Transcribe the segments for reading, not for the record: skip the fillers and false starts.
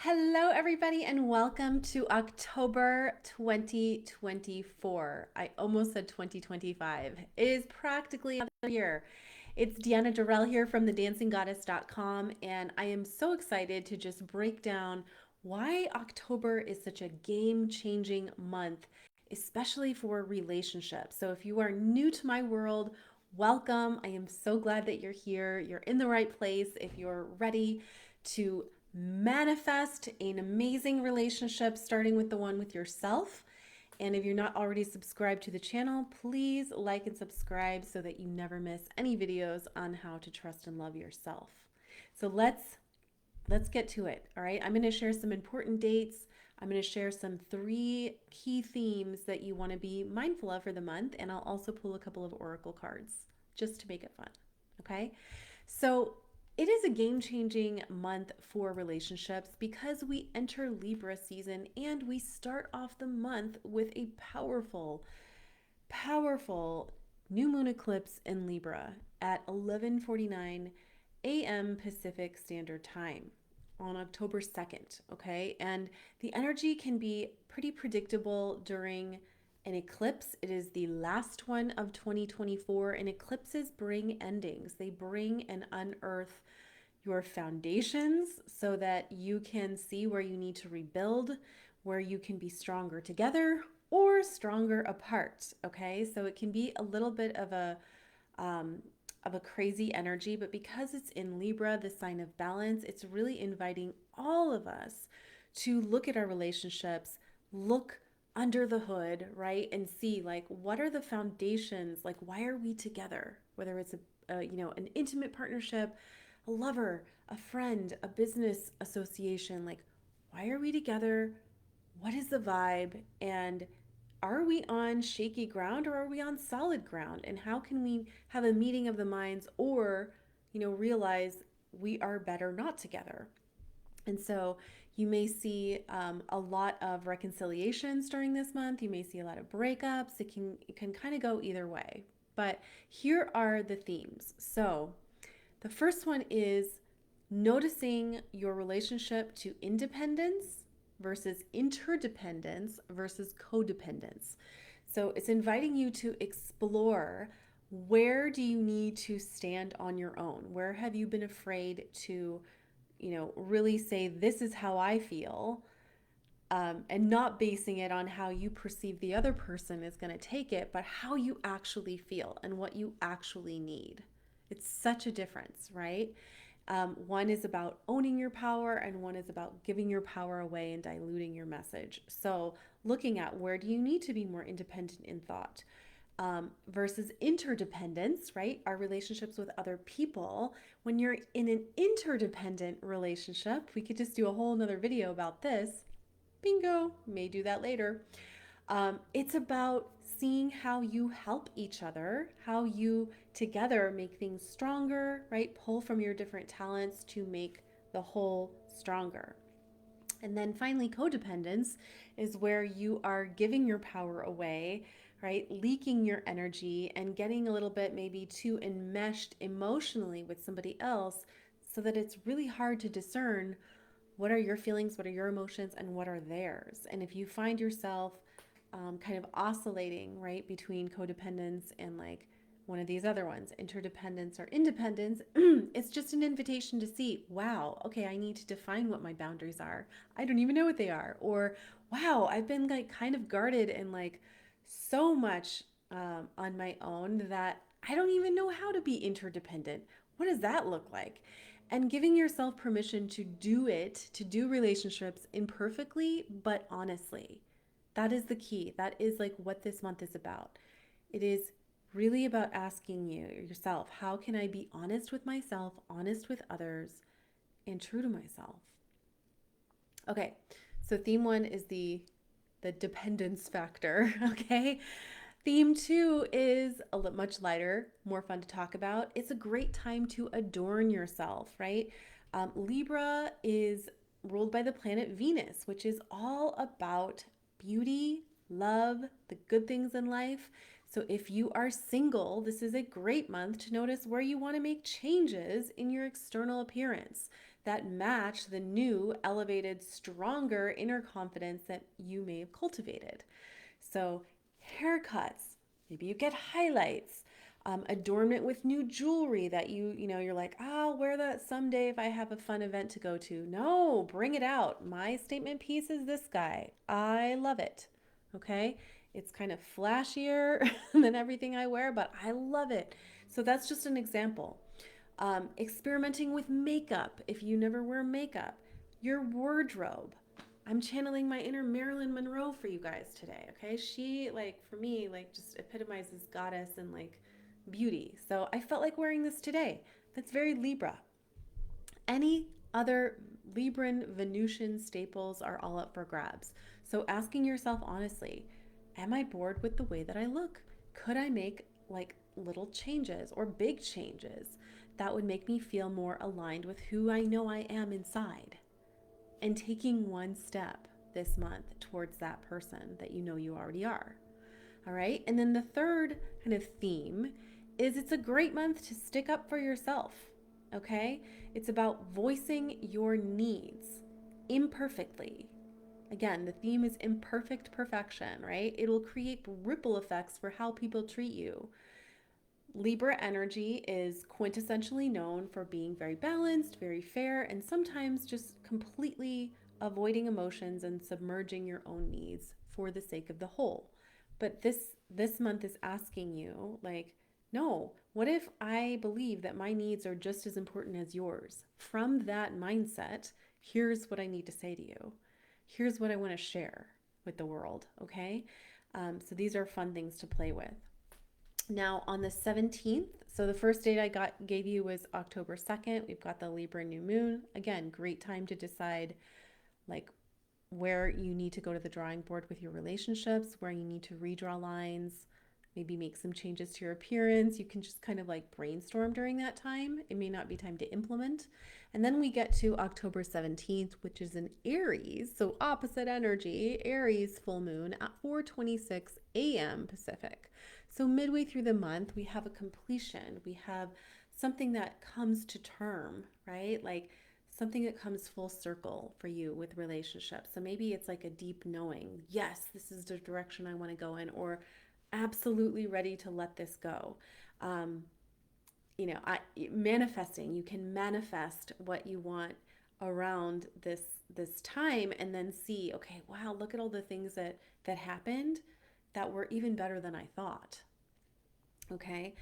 Hello, everybody, and welcome to October 2024. I almost said 2025. It is practically another year. It's Deanna Durrell here from thedancinggoddess.com, and I am so excited to just break down why October is such a game changing month, especially for relationships. So, if you are new to my world, welcome. I am so glad that you're here. You're in the right place. If you're ready to manifest an amazing relationship, starting with the one with yourself. And if you're not already subscribed to the channel, please like and subscribe so that you never miss any videos on how to trust and love yourself. So let's get to it. All right, I'm going to share some important dates. I'm going to share some 3 key themes that you want to be mindful of for the month, and I'll also pull a couple of oracle cards just to make it fun. Okay? So, it is a game changing month for relationships because we enter Libra season and we start off the month with a powerful new moon eclipse in Libra at 11:49 a.m. Pacific Standard Time on October 2nd, okay? And the energy can be pretty predictable during an eclipse. It is the last one of 2024, and eclipses bring endings. They bring and unearth your foundations so that you can see where you need to rebuild, where you can be stronger together or stronger apart. Okay, so it can be a little bit um, of a crazy energy, but because it's in Libra, the sign of balance, it's really inviting all of us to look at our relationships, look under the hood, right, and see like what are the foundations, like why are we together, whether it's an intimate partnership, a lover, a friend, a business association, like why are we together, what is the vibe, and are we on shaky ground or are we on solid ground? And how can we have a meeting of the minds or, realize we are better not together? And so you may see a lot of reconciliations during this month. You may see a lot of breakups. It can kind of go either way. But here are the themes. So the first one is noticing your relationship to independence versus interdependence versus codependence. So it's inviting you to explore, where do you need to stand on your own? Where have you been afraid to, really say, this is how I feel, and not basing it on how you perceive the other person is going to take it, but how you actually feel and what you actually need. It's such a difference, right? One is about owning your power, and one is about giving your power away and diluting your message. So, looking at where do you need to be more independent in thought, versus interdependence, right? Our relationships with other people. When you're in an interdependent relationship, we could just do a whole nother video about this. Bingo, may do that later. It's about seeing how you help each other, how you together make things stronger, right? Pull from your different talents to make the whole stronger. And then finally, codependence is where you are giving your power away, right? Leaking your energy and getting a little bit maybe too enmeshed emotionally with somebody else so that it's really hard to discern what are your feelings, what are your emotions, and what are theirs. And if you find yourself kind of oscillating, right, between codependence and like one of these other ones, interdependence or independence, it's just an invitation to see, wow, okay, I need to define what my boundaries are. I don't even know what they are. Or, wow, I've been like kind of guarded and like so much on my own that I don't even know how to be interdependent. What does that look like? And giving yourself permission to do it, to do relationships imperfectly, but honestly. That is the key. That is like what this month is about. It is really about asking yourself, how can I be honest with myself, honest with others, and true to myself? Okay, so theme 1 is the dependence factor, okay? Theme 2 is a much lighter, more fun to talk about. It's a great time to adorn yourself, right? Libra is ruled by the planet Venus, which is all about beauty, love, the good things in life. So if you are single, this is a great month to notice where you want to make changes in your external appearance. that match the new, elevated, stronger inner confidence that you may have cultivated. So, haircuts, maybe you get highlights, adornment with new jewelry that you're like, I'll wear that someday if I have a fun event to go to. No, bring it out. My statement piece is this guy. I love it. Okay. It's kind of flashier than everything I wear, but I love it. So that's just an example. Experimenting with makeup if you never wear makeup, your wardrobe. I'm channeling my inner Marilyn Monroe for you guys today, okay? She, like, for me, like, just epitomizes goddess and, like, beauty. So I felt like wearing this today. That's very Libra. Any other Libran Venusian staples are all up for grabs. So asking yourself honestly, am I bored with the way that I look? Could I make like little changes or big changes that would make me feel more aligned with who I know I am inside? And taking one step this month towards that person that you know you already are. All right. And then the third kind of theme is it's a great month to stick up for yourself. Okay. It's about voicing your needs imperfectly. Again, the theme is imperfect perfection, right? It'll create ripple effects for how people treat you. Libra energy is quintessentially known for being very balanced, very fair, and sometimes just completely avoiding emotions and submerging your own needs for the sake of the whole. But this month is asking you like, no, what if I believe that my needs are just as important as yours? From that mindset, here's what I need to say to you. Here's what I want to share with the world, okay? So these are fun things to play with. Now on the 17th, so the first date I gave you was October 2nd. We've got the Libra new moon. Again, great time to decide like where you need to go to the drawing board with your relationships, where you need to redraw lines, maybe make some changes to your appearance. You can just kind of like brainstorm during that time. It may not be time to implement. And then we get to October 17th, which is an Aries, so opposite energy, Aries full moon at 4:26 a.m. Pacific. So midway through the month, we have a completion. We have something that comes to term, right? Like something that comes full circle for you with relationships. So maybe it's like a deep knowing, yes, this is the direction I want to go in, or absolutely ready to let this go. Um, Manifesting, you can manifest what you want around this time and then see, okay, wow, look at all the things that happened that were even better than I thought. Okay.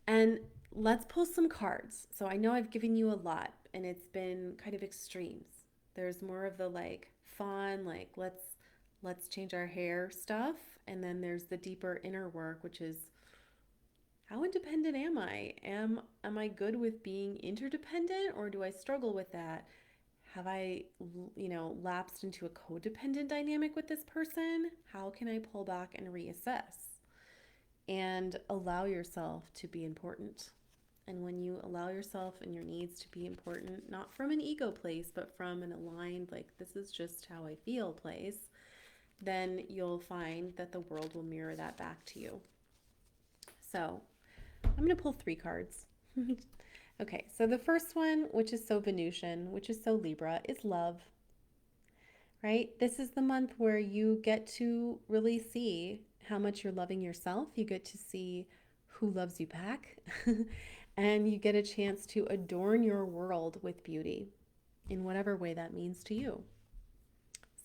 And let's pull some cards. So I know I've given you a lot and it's been kind of extremes. There's more of the like fun, like let's change our hair stuff, and then there's the deeper inner work, which is how independent am I? Am I good with being interdependent, or do I struggle with that? Have I, lapsed into a codependent dynamic with this person? How can I pull back and reassess and allow yourself to be important? And when you allow yourself and your needs to be important, not from an ego place, but from an aligned, like, this is just how I feel place, then you'll find that the world will mirror that back to you. So I'm going to pull 3 cards. Okay, so the first one, which is so Venusian, which is so Libra, is love, right? This is the month where you get to really see how much you're loving yourself. You get to see who loves you back, and you get a chance to adorn your world with beauty in whatever way that means to you.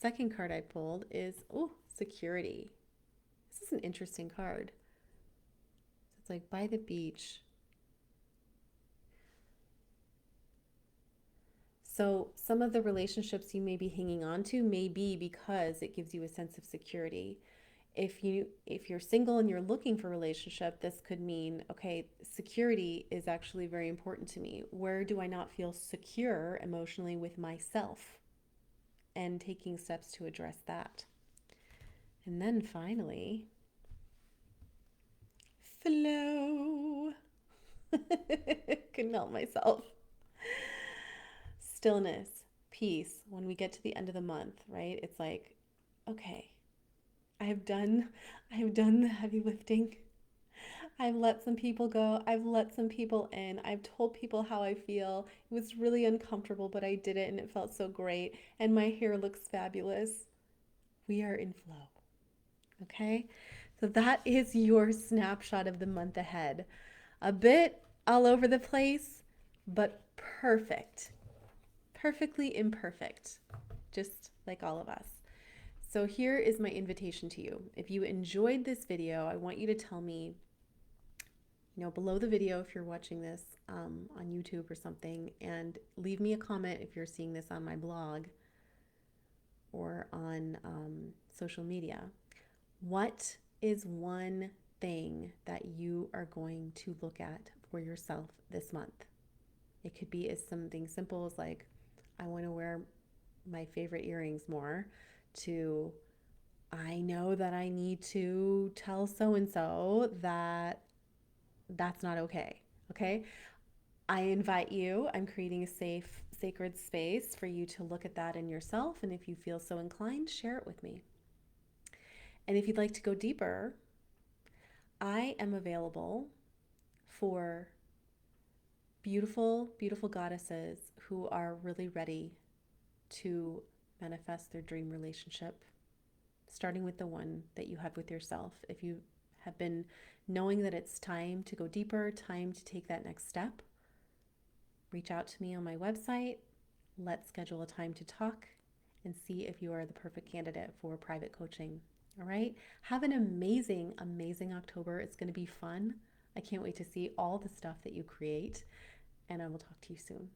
Second card I pulled is, security. This is an interesting card. So it's like by the beach. So some of the relationships you may be hanging on to may be because it gives you a sense of security. If you're single and you're looking for a relationship, this could mean, okay, security is actually very important to me. Where do I not feel secure emotionally with myself? And taking steps to address that. And then finally, flow. Couldn't help myself. Stillness, peace. When we get to the end of the month, right? It's like, okay, I have done the heavy lifting. I've let some people go. I've let some people in. I've told people how I feel. It was really uncomfortable, but I did it and it felt so great. And my hair looks fabulous. We are in flow. Okay? So that is your snapshot of the month ahead. A bit all over the place, but perfect. Perfectly imperfect, just like all of us. So here is my invitation to you. If you enjoyed this video, I want you to tell me, below the video if you're watching this on YouTube or something, and leave me a comment if you're seeing this on my blog or on social media. What is one thing that you are going to look at for yourself this month? It could be as something simple as like, I want to wear my favorite earrings more, to I know that I need to tell so and so that that's not okay. Okay. I invite you, I'm creating a safe, sacred space for you to look at that in yourself. And if you feel so inclined, share it with me. And if you'd like to go deeper, I am available for beautiful, beautiful goddesses who are really ready to manifest their dream relationship, starting with the one that you have with yourself. If you have been knowing that it's time to go deeper, time to take that next step, reach out to me on my website. Let's schedule a time to talk and see if you are the perfect candidate for private coaching. All right. Have an amazing, amazing October. It's going to be fun. I can't wait to see all the stuff that you create, and I will talk to you soon.